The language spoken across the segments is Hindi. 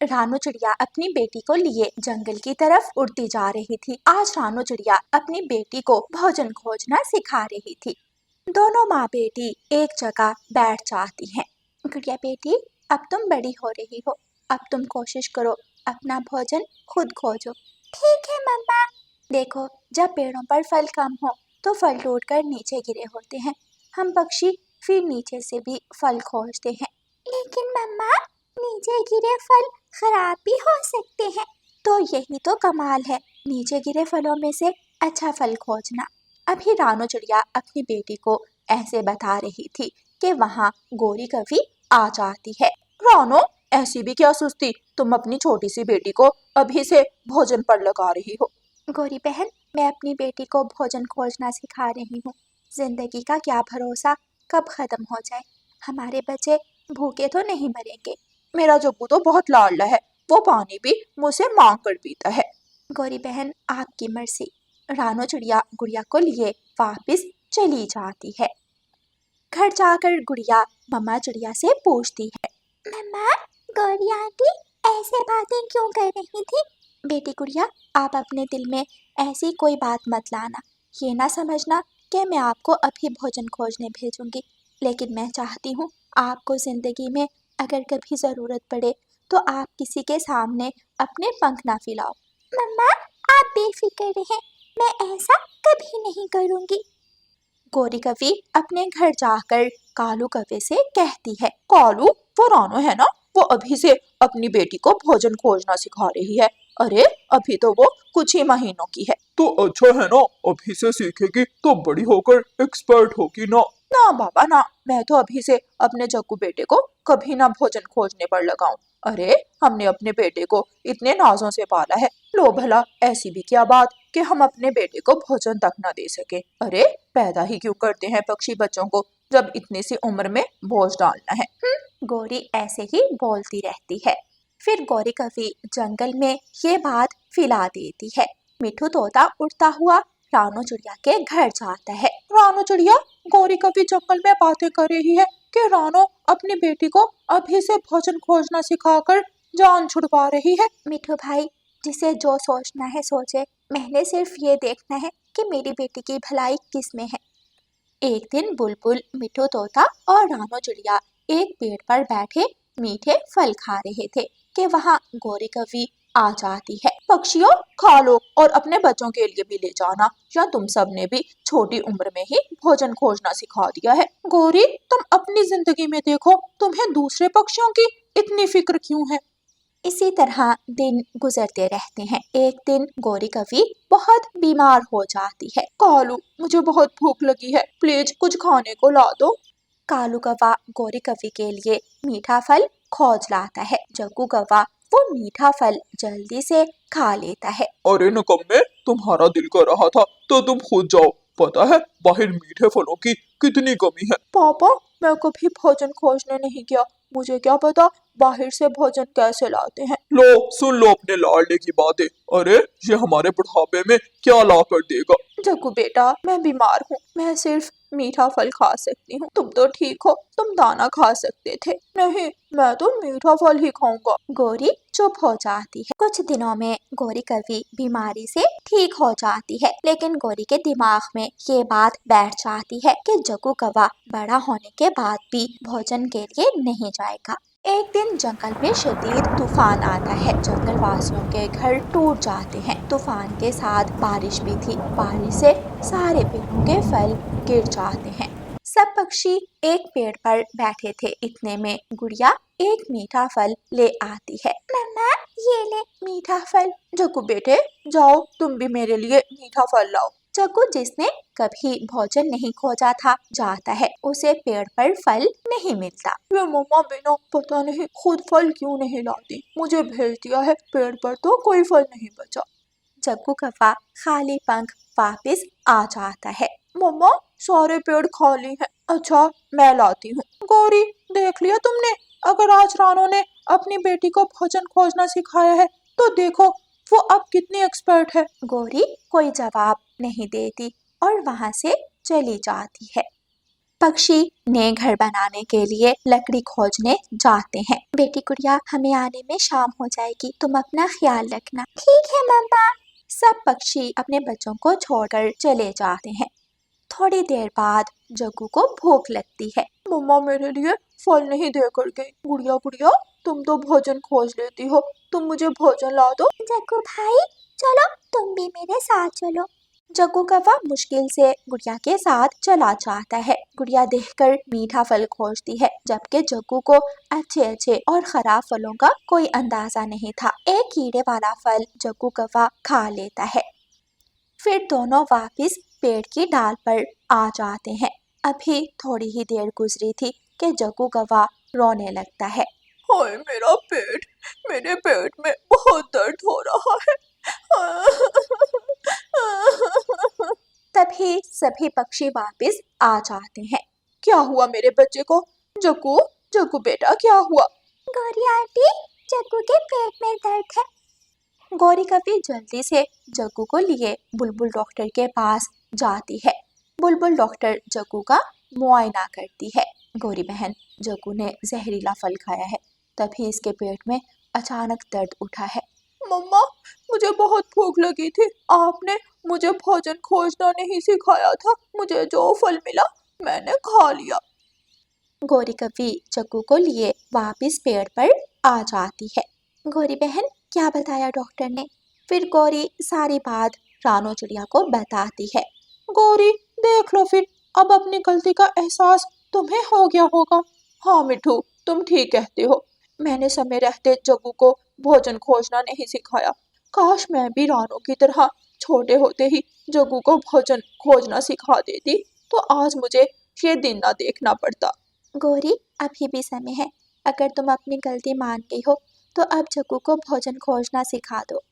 रानू चिड़िया अपनी बेटी को लिए जंगल की तरफ उड़ती जा रही थी। आज रानू चिड़िया अपनी बेटी को भोजन खोजना सिखा रही थी। दोनों माँ बेटी एक जगह बैठ जाती हैं। गुड़िया बेटी, अब तुम बड़ी हो रही हो, अब तुम कोशिश करो अपना भोजन खुद खोजो। ठीक है मम्मा। देखो, जब पेड़ों पर फल कम हो तो फल टूटकर नीचे गिरे होते हैं। हम पक्षी फिर नीचे से भी फल खोजते हैं। लेकिन मम्मा, नीचे गिरे फल खराब भी हो सकते हैं। तो यही तो कमाल है, नीचे गिरे फलों में से अच्छा फल खोजना। अभी रानू चिड़िया अपनी बेटी को ऐसे बता रही थी कि वहाँ गोरी कभी आ जाती है। रानू, ऐसी भी क्या सुस्ती, तुम अपनी छोटी सी बेटी को अभी से भोजन पर लगा रही हो। गोरी बहन, मैं अपनी बेटी को भोजन खोजना सिखा रही हूँ। जिंदगी का क्या भरोसा कब खत्म हो जाए, हमारे बच्चे भूखे तो नहीं मरेंगे। मेरा जग्गू तो बहुत लाडला है, वो पानी भी मुझसे मांग कर पीता है। गोरी बहन, आपकी मर्जी। रानू चिड़िया गुड़िया को लिए वापस चली जाती है। घर जाकर गुड़िया मम्मा चिड़िया से पूछती है, मम्मा, गौरी आंटी ऐसे बातें क्यों कर रही थी? बेटी गुड़िया, आप अपने दिल में ऐसी कोई बात मत लाना। ये ना समझना कि मैं आपको अभी भोजन खोजने भेजूंगी, लेकिन मैं चाहती हूँ आपको जिंदगी में अगर कभी ज़रूरत पड़े तो आप किसी के सामने अपने पंख ना फैलाओ। मम्मा, आप बेफिक्र रहें, मैं ऐसा कभी नहीं करूँगी। गोरी कवि अपने घर जाकर कालू कव्वे से कहती है, कालू, वो रानू है ना, वो अभी से अपनी बेटी को भोजन खोजना सिखा रही है। अरे, अभी तो वो कुछ ही महीनों की है। तो अच्छा है ना, अभी से सीखेगी तो बड़ी होकर एक्सपर्ट होगी ना। ना बाबा ना, मैं तो अभी से अपने जग्गू बेटे को कभी ना भोजन खोजने पर लगाऊं। अरे, हमने अपने बेटे को इतने नाजों से पाला है, लो भला ऐसी भी क्या बात कि हम अपने बेटे को भोजन तक ना दे सके। अरे, पैदा ही क्यों करते हैं पक्षी बच्चों को जब इतनी सी उम्र में बोझ डालना है। गोरी ऐसे ही बोलती रहती है। फिर गोरी कवि जंगल में ये बात फैला देती है। मिठू तोता उड़ता हुआ रानू चिड़िया के घर जाता है। रानू चिड़िया, गोरी कवि जंगल में बातें कर रही है कि रानू अपनी बेटी को अभी से भोजन खोजना सिखाकर जान छुड़वा रही है। मिठू भाई, जिसे जो सोचना है सोचे, मैंने सिर्फ ये देखना है कि मेरी बेटी की भलाई किस में है। एक दिन बुलबुल, मिठू तोता और रानू चिड़िया एक पेड़ पर बैठे मीठे फल खा रहे थे कि वहाँ गोरी कवि आ जाती है। पक्षियों, खा लो और अपने बच्चों के लिए भी ले जाना, या तुम सब ने भी छोटी उम्र में ही भोजन खोजना सिखा दिया है। गोरी, तुम अपनी जिंदगी में देखो, तुम्हें दूसरे पक्षियों की इतनी फिक्र क्यों है? इसी तरह दिन गुजरते रहते हैं। एक दिन गोरी कवि बहुत बीमार हो जाती है। कालू, मुझे बहुत भूख लगी है, प्लीज कुछ खाने को ला दो। कालू कौवा गोरी कवि के लिए मीठा फल खोज लाता है। जग्गू कौवा वो मीठा फल जल्दी से खा लेता है। अरे निकम्मे, तुम्हारा दिल कर रहा था तो तुम खुद जाओ, पता है बाहर मीठे फलों की कितनी कमी है। पापा, मैं कभी भोजन खोजने नहीं गया, मुझे क्या पता बाहर से भोजन कैसे लाते हैं। लो, सुन लो अपने लाडले की बातें। अरे, ये हमारे बुढ़ापे में क्या ला कर देगा। जग्गू बेटा, मैं बीमार हूँ, मैं सिर्फ मीठा फल खा सकती हूँ। तुम तो ठीक हो, तुम दाना खा सकते थे। नहीं, मैं तो मीठा फल ही खाऊंगा। गोरी चुप हो जाती है। कुछ दिनों में गोरी कवि बीमारी से ठीक हो जाती है, लेकिन गोरी के दिमाग में ये बात बैठ जाती है कि जग्गू कौवा बड़ा होने के बाद भी भोजन के लिए नहीं जाएगा। एक दिन जंगल में शदीद तूफान आता है। जंगल वासियों के घर टूट जाते हैं। तूफान के साथ बारिश भी थी। बारिश से सारे पेड़ों के फल गिर जाते हैं। सब पक्षी एक पेड़ पर बैठे थे। इतने में गुड़िया एक मीठा फल ले आती है। मम्मा, ये ले मीठा फल। जग्गू बेटे, जाओ तुम भी मेरे लिए मीठा फल लाओ। जग्गू, जिसने कभी भोजन नहीं खोजा था, जाता है। उसे पेड़ पर फल नहीं मिलता। ये मम्मा बिना पता नहीं खुद फल क्यों नहीं लाती, मुझे भेज दिया है, पेड़ पर तो कोई फल नहीं बचा। जग्गू कौवा खाली पंख वापस आ जाता है। मम्मा, सारे पेड़ खाली हैं। अच्छा, मैं लाती हूँ। गौरी, देख लिया तुमने, अगर आज रानू ने अपनी बेटी को भोजन खोजना सिखाया है तो देखो वो अब कितनी एक्सपर्ट है। गौरी कोई जवाब नहीं देती और वहां से चली जाती है। पक्षी नए घर बनाने के लिए लकड़ी खोजने जाते हैं। बेटी गुड़िया, हमें आने में शाम हो जाएगी, तुम अपना ख्याल रखना। ठीक है मम्मा। सब पक्षी अपने बच्चों को छोड़कर चले जाते हैं। थोड़ी देर बाद जग्गू को भूख लगती है। मम्मा मेरे लिए फल नहीं दे कर गई। गुड़िया गुड़िया, तुम तो भोजन खोज लेती हो, तुम मुझे भोजन ला दो। जग्गू भाई, चलो तुम भी मेरे साथ चलो। जग्गू कौवा मुश्किल से गुड़िया के साथ चला जाता है। गुड़िया देखकर मीठा फल खोजती है, जबकि जग्गू को अच्छे अच्छे और खराब फलों का कोई अंदाजा नहीं था। एक कीड़े वाला फल जग्गू कौवा खा लेता है। फिर दोनों वापस पेड़ की डाल पर आ जाते हैं। अभी थोड़ी ही देर गुजरी थी कि जग्गू कौवा रोने लगता है। हाय मेरा पेट, मेरे पेट में बहुत दर्द हो रहा है। तभी सभी पक्षी वापस आ जाते हैं। क्या हुआ मेरे बच्चे को? जग्गू, जग्गू बेटा क्या हुआ? गौरी आंटी, जग्गू के पेट में दर्द है। गौरी कभी जल्दी से जग्गू को लिए बुलबुल डॉक्टर के पास जाती है। बुलबुल डॉक्टर जग्गू का मुआयना करती है। गौरी बहन, जग्गू ने जहरीला फल खाया है, तभी इसके पेट में अचानक दर्द उठा है। मम्मा, मुझे बहुत भूख लगी थी, आपने मुझे भोजन खोजना नहीं सिखाया था। मुझे जो फल मिला मैंने खा लिया। गौरी कभी जग्गू को लिए वापस पेड़ पर आ जाती है। गौरी बहन, क्या बताया डॉक्टर ने? फिर गौरी सारी बात रानो चिड़िया को बताती है। गौरी, देख लो फिर, अब अपनी गलती का एहसास तुम्हें हो गया होगा। हाँ मिठू, तुम ठीक कहते हो, मैंने समय रहते जग्गू को भोजन खोजना नहीं सिखाया। काश मैं भी रानो की तरह छोटे होते ही जग्गू को भोजन खोजना सिखा देती, तो आज मुझे ये दिन ना देखना पड़ता। गौरी, अभी भी समय है। अगर तुम अपनी गलती मान गई हो तो अब जग्गू को भोजन खोजना सिखा दो।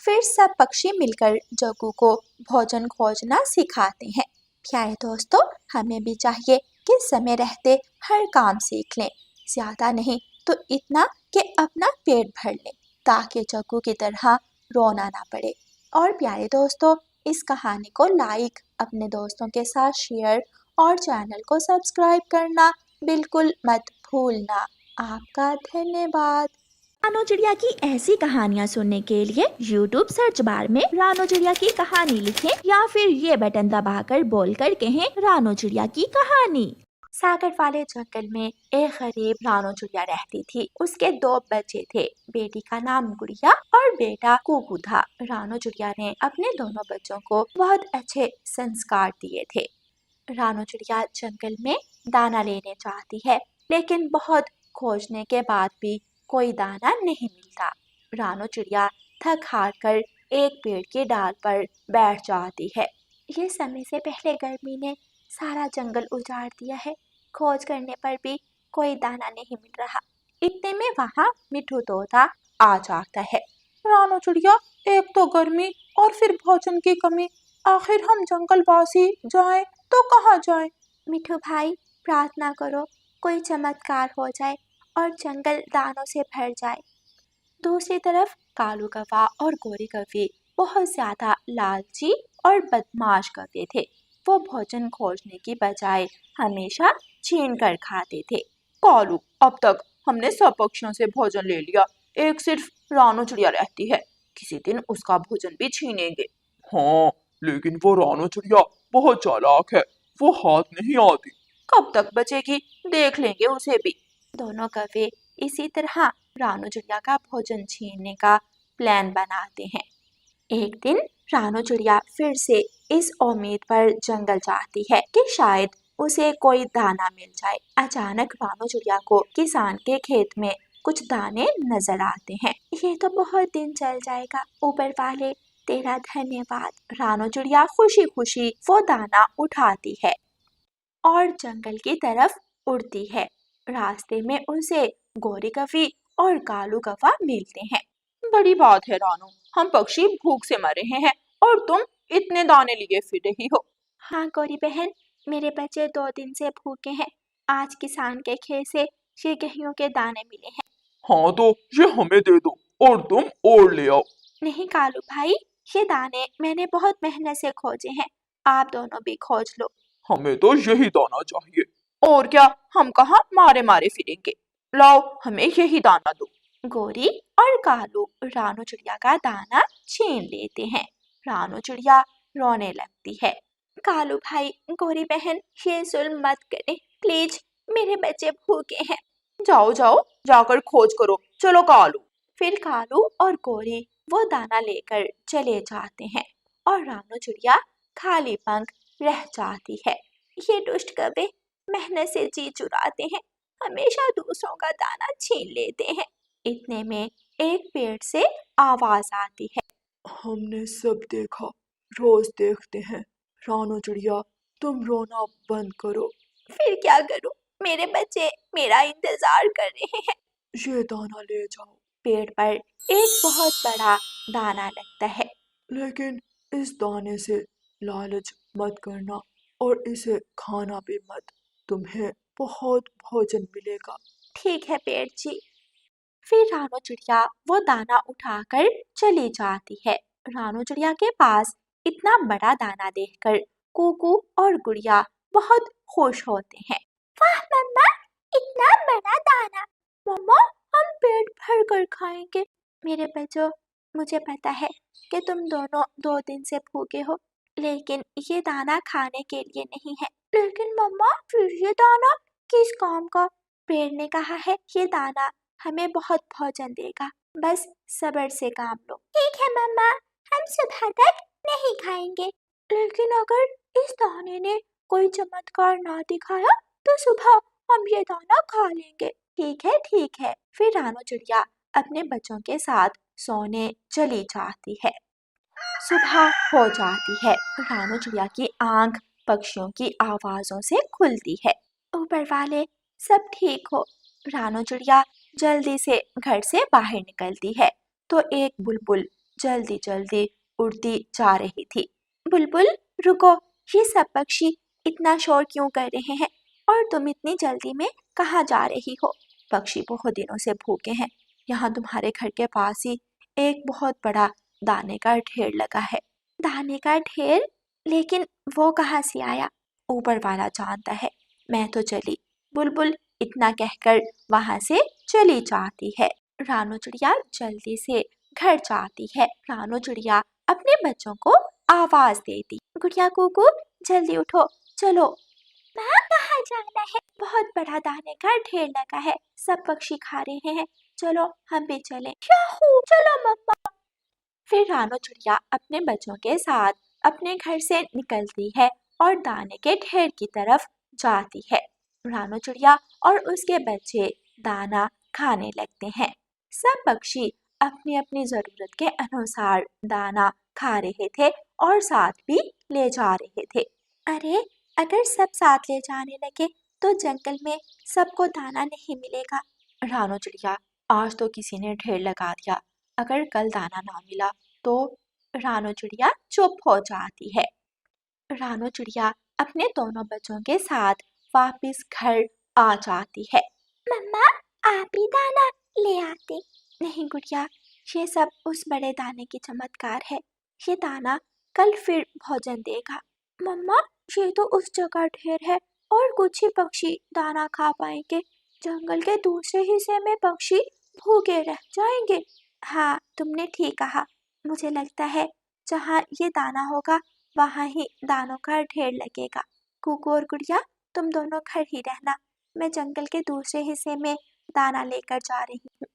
फिर सब पक्षी मिलकर जग्गू को भोजन खोजना सिखाते हैं। प्यारे दोस्तों, हमें भी चाहिए कि समय रहते हर काम सीख लें, ज्यादा नहीं तो इतना कि अपना पेट भर लें, ताकि जग्गू की तरह रोना ना पड़े। और प्यारे दोस्तों, इस कहानी को लाइक, अपने दोस्तों के साथ शेयर और चैनल को सब्सक्राइब करना बिल्कुल मत भूलना। आपका धन्यवाद। रानो चिड़िया की ऐसी कहानियाँ सुनने के लिए YouTube सर्च बार में रानो चिड़िया की कहानी लिखें या फिर ये बटन दबाकर बोलकर कहें रानो चिड़िया की कहानी। सागर वाले जंगल में एक गरीब रानो चिड़िया रहती थी। उसके 2 बच्चे थे, बेटी का नाम गुड़िया और बेटा कुकू था। रानो चिड़िया ने अपने दोनों बच्चों को बहुत अच्छे संस्कार दिए थे। रानो चिड़िया जंगल में दाना लेने जाती है, लेकिन बहुत खोजने के बाद भी कोई दाना नहीं मिलता। रानो चिड़िया थक हार कर एक पेड़ की डाल पर बैठ जाती है। ये समय से पहले गर्मी ने सारा जंगल उजाड़ दिया है। खोज करने पर भी कोई दाना नहीं मिल रहा। इतने में वहाँ मिठू तोता आ जाता है। रानो चिड़िया, एक तो गर्मी और फिर भोजन की कमी, आखिर हम जंगलवासी जाएं तो कहाँ जाएं? मिठू भाई, प्रार्थना करो कोई चमत्कार हो जाए और जंगल दानों से भर जाए। दूसरी तरफ कालू कौवा और गोरी कौवी बहुत ज्यादा लालची और बदमाश कौवे थे। वो भोजन खोजने की बजाय हमेशा छीन कर खाते थे। कालू, अब तक हमने सब पक्षियों से भोजन ले लिया, एक सिर्फ रानो चिड़िया रहती है, किसी दिन उसका भोजन भी छीनेंगे। हाँ, लेकिन वो रानो चिड़िया बहुत चालाक है, वो हाथ नहीं आती। कब तक बचेगी, देख लेंगे उसे भी। दोनों कौवे इसी तरह रानो चिड़िया का भोजन छीनने का प्लान बनाते हैं। एक दिन रानो चिड़िया फिर से इस उम्मीद पर जंगल जाती है कि शायद उसे कोई दाना मिल जाए। अचानक रानो चिड़िया को किसान के खेत में कुछ दाने नजर आते हैं। ये तो बहुत दिन चल जाएगा, ऊपर वाले तेरा धन्यवाद। रानो चिड़िया खुशी खुशी वो दाना उठाती है और जंगल की तरफ उड़ती है। रास्ते में उसे गोरी कौवी और कालू कौवा मिलते हैं। बड़ी बात है रानो, हम पक्षी भूख से मर रहे हैं और तुम इतने दाने लिए फिर रही हो। हाँ गौरी बहन, मेरे बच्चे 2 दिन से भूखे हैं। आज किसान के खेत से ये गेहूं के दाने मिले हैं। हाँ तो ये हमें दे दो और तुम और ले आओ। नहीं कालू भाई, ये दाने मैंने बहुत मेहनत से खोजे हैं, आप दोनों भी खोज लो। हमें तो यही दाना चाहिए। और क्या, हम कहाँ मारे मारे फिरेंगे। लाओ, हमें यही दाना दो। गोरी और कालू रानू चिड़िया का दाना छीन लेते हैं। रानू चिड़िया रोने लगती है। कालू भाई, गोरी बहन, ये जुल्म मत करें प्लीज, मेरे बच्चे भूखे हैं। जाओ जाओ, जाकर खोज करो, चलो कालू। फिर कालू और गोरी वो दाना लेकर चले जाते हैं और रानू चिड़िया खाली पंख रह जाती है। ये दुष्ट कौवे मेहनत से जी चुराते हैं, हमेशा दूसरों का दाना छीन लेते हैं। इतने में एक पेड़ से आवाज आती है। हमने सब देखा, रोज देखते हैं। रानू चिड़िया, तुम रोना बंद करो। फिर क्या करूं? मेरे बच्चे मेरा इंतजार कर रहे हैं। ये दाना ले जाओ। पेड़ पर एक बहुत बड़ा दाना लगता है। लेकिन इस दाने से लालच मत करना और इसे खाना भी मत, तुम्हें बहुत भोजन मिलेगा। ठीक है पेड़ जी। फिर रानू चिड़िया वो दाना उठाकर चली जाती है। रानू चिड़िया के पास इतना बड़ा दाना देखकर कुकू और गुड़िया बहुत खुश होते हैं। वाह मम्मा, इतना बड़ा दाना! मम्मा, हम पेट भर कर खाएंगे। मेरे बच्चों, मुझे पता है कि तुम दोनों 2 दिन से भूखे हो, लेकिन ये दाना खाने के लिए नहीं है। लेकिन मम्मा, फिर ये दाना किस काम का? पेड़ ने कहा है ये दाना हमें बहुत भोजन देगा, बस सब्र से काम लो। ठीक है मम्मा, हम सुबह तक नहीं खाएंगे। लेकिन अगर इस दाने ने कोई चमत्कार ना दिखाया तो सुबह हम ये दाना खा लेंगे। ठीक है। फिर रानू चिड़िया अपने बच्चों के साथ सोने चली जाती है। सुबह हो जाती है। रानू चिड़िया की आंख पक्षियों की आवाजों से खुलती है। ऊपर वाले, सब ठीक हो। रानू चिड़िया जल्दी से घर से बाहर निकलती है तो एक बुलबुल जल्दी जल्दी उड़ती जा रही थी। बुलबुल, रुको, ये सब पक्षी इतना शोर क्यों कर रहे हैं और तुम इतनी जल्दी में कहाँ जा रही हो? पक्षी बहुत दिनों से भूखे हैं। यहाँ तुम्हारे घर के पास ही एक बहुत बड़ा दाने का ढेर लगा है। दाने का ढेर? लेकिन वो कहाँ से आया? ऊपर वाला जानता है। मैं तो चली। बुलबुल इतना कहकर वहां से चली जाती है। रानू चिड़िया जल्दी से घर जाती है। रानू चिड़िया अपने बच्चों को आवाज देती। गुड़िया कुकू, जल्दी उठो, चलो। वहाँ कहाँ जाना है? बहुत बड़ा दाने का ढेर लगा है, सब पक्षी खा रहे हैं, चलो हम भी चलें। याहू, चलो मम्मा। फिर रानू चिड़िया अपने बच्चों के साथ अपने घर से निकलती है और दाने के ढेर की तरफ जाती है। रानू चिड़िया और उसके बच्चे दाना खाने लगते हैं। सब पक्षी अपनी अपनी जरूरत के अनुसार दाना खा रहे थे और साथ भी ले जा रहे थे। अरे, अगर सब साथ ले जाने लगे तो जंगल में सबको दाना नहीं मिलेगा। रानू चिड़िया, आज तो किसी ने ढेर लगा दिया, अगर कल दाना ना मिला तो। रानू चिड़िया चुप हो जाती है। रानू चिड़िया अपने दोनों बच्चों के साथ वापस घर आ जाती है। मम्मा, आप ही दाना ले आते। नहीं गुड़िया, ये सब उस बड़े दाने की चमत्कार है। ये दाना कल फिर भोजन देगा। मम्मा, ये तो उस जगह ढेर है और कुछ ही पक्षी दाना खा पाएंगे। जंगल के दूसरे हिस्से में पक्षी भूखे रह जाएंगे। हाँ, तुमने ठीक कहा। मुझे लगता है जहाँ ये दाना होगा वहाँ ही दानों का ढेर लगेगा। कुकू और गुड़िया, तुम दोनों घर ही रहना, मैं जंगल के दूसरे हिस्से में दाना लेकर जा रही हूँ।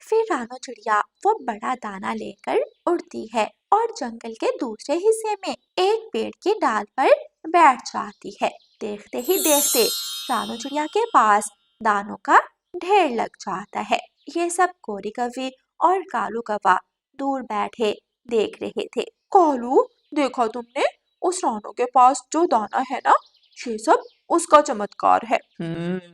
फिर रानू चिड़िया वो बड़ा दाना लेकर उड़ती है और जंगल के दूसरे हिस्से में एक पेड़ की डाल पर बैठ जाती है। देखते ही देखते रानू चिड़िया के पास दानों का ढेर लग जाता है। ये सब गोरी कौवी और कालू कौवा दूर बैठे देख रहे थे। कालू, देखा तुमने, उस रानू के पास जो दाना है ना, ये सब उसका चमत्कार है।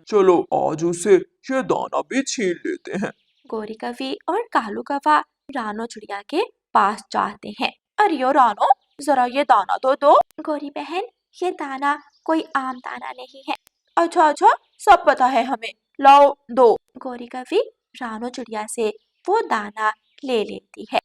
चलो आज उसे ये दाना भी छीन लेते हैं। गोरी कौवी और कालू कौवा रानू चिड़िया के पास जाते हैं। अरे ओ रानू, जरा ये दाना तो दो। गोरी बहन, ये दाना कोई आम दाना नहीं है। अच्छा अच्छा, सब पता है हमें, लाओ दो। गोरी कौवी रानू चिड़िया से वो दाना ले लेती है।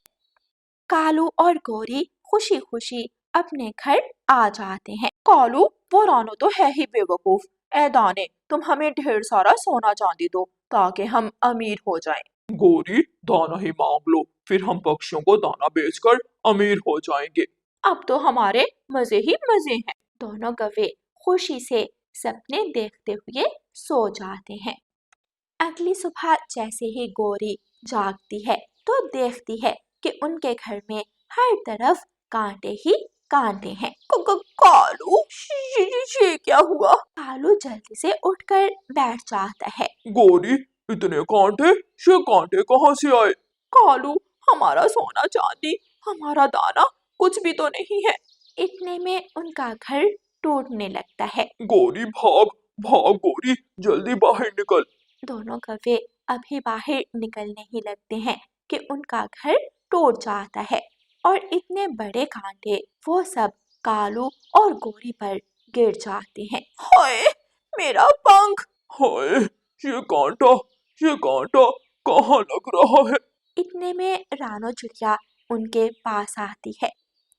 कालू और गोरी खुशी खुशी अपने घर आ जाते हैं। कालू, वो रानू तो है ही बेवकूफ। ए दाने, तुम हमें ढेर सारा सोना चांदी दो ताकि हम अमीर हो जाएं। गोरी, दाना ही मांग लो, फिर हम पक्षियों को दाना बेचकर अमीर हो जाएंगे। अब तो हमारे मजे ही मजे हैं। दोनों गवे खुशी से सपने देखते हुए सो जाते हैं। अगली सुबह जैसे ही गोरी जागती है तो देखती है कि उनके घर में हर तरफ कांटे ही कांटे हैं। कालू, ये क्या हुआ? कालू जल्दी से उठकर बैठ जाता है। गोरी, इतने कांटे, ये कांटे कहाँ से आए? कालू, हमारा सोना चांदी, हमारा दाना कुछ भी तो नहीं है। इतने में उनका घर टूटने लगता है। गोरी भाग, भाग गोरी, जल्दी बाहर निकल। दोनों गवे अभी बाहर निकलने ही लगते हैं कि उनका घर टूट जाता है और इतने बड़े कांटे वो सब कालू और गोरी पर गिर जाते हैं। हाय, मेरा पंख! हाय, ये कांटा, ये कांटा कहाँ लग रहा है? इतने में रानो चिड़िया उनके पास आती है।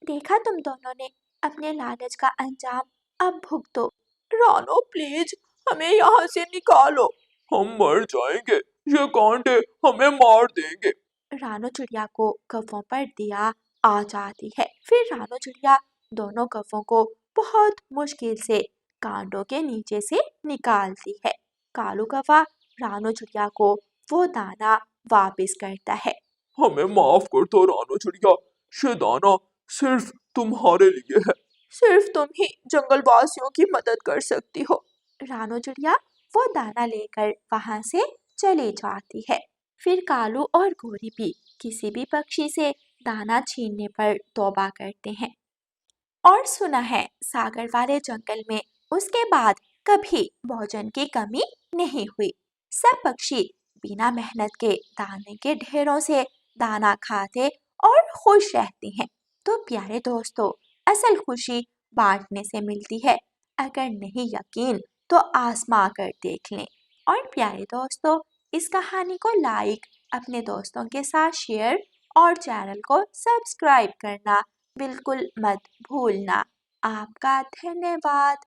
देखा तुम दोनों ने, अपने लालच का अंजाम अब भुगतो। रानो प्लीज, हमें यहाँ से निकालो। हम मर जाएंगे, ये कांटे हमें मार देंगे। रानो चिड़िया को कौवों पर दया आ जाती है। फिर रानो चिड़िया दोनों कौवों को बहुत मुश्किल से कांटों के नीचे से निकालती है। कालू कौवा रानो चिड़िया को वो दाना वापस करता है। हमें माफ कर दो रानो चिड़िया, ये दाना सिर्फ तुम्हारे लिए है। सिर्फ तुम ही जंगल वासियों की मदद कर सकती हो। रानो चिड़िया वो दाना लेकर वहां से चली जाती है। फिर कालू और गोरी भी किसी भी पक्षी से दाना छीनने पर तौबा करते हैं। और सुना है सागर वाले जंगल में उसके बाद कभी भोजन की कमी नहीं हुई। सब पक्षी बिना मेहनत के दाने के ढेरों से दाना खाते और खुश रहते हैं। तो प्यारे दोस्तों, असल खुशी बांटने से मिलती है। अगर नहीं यकीन तो आजमा कर देख लें। और प्यारे दोस्तों, इस कहानी को लाइक, अपने दोस्तों के साथ शेयर और चैनल को सब्सक्राइब करना बिल्कुल मत भूलना। आपका धन्यवाद।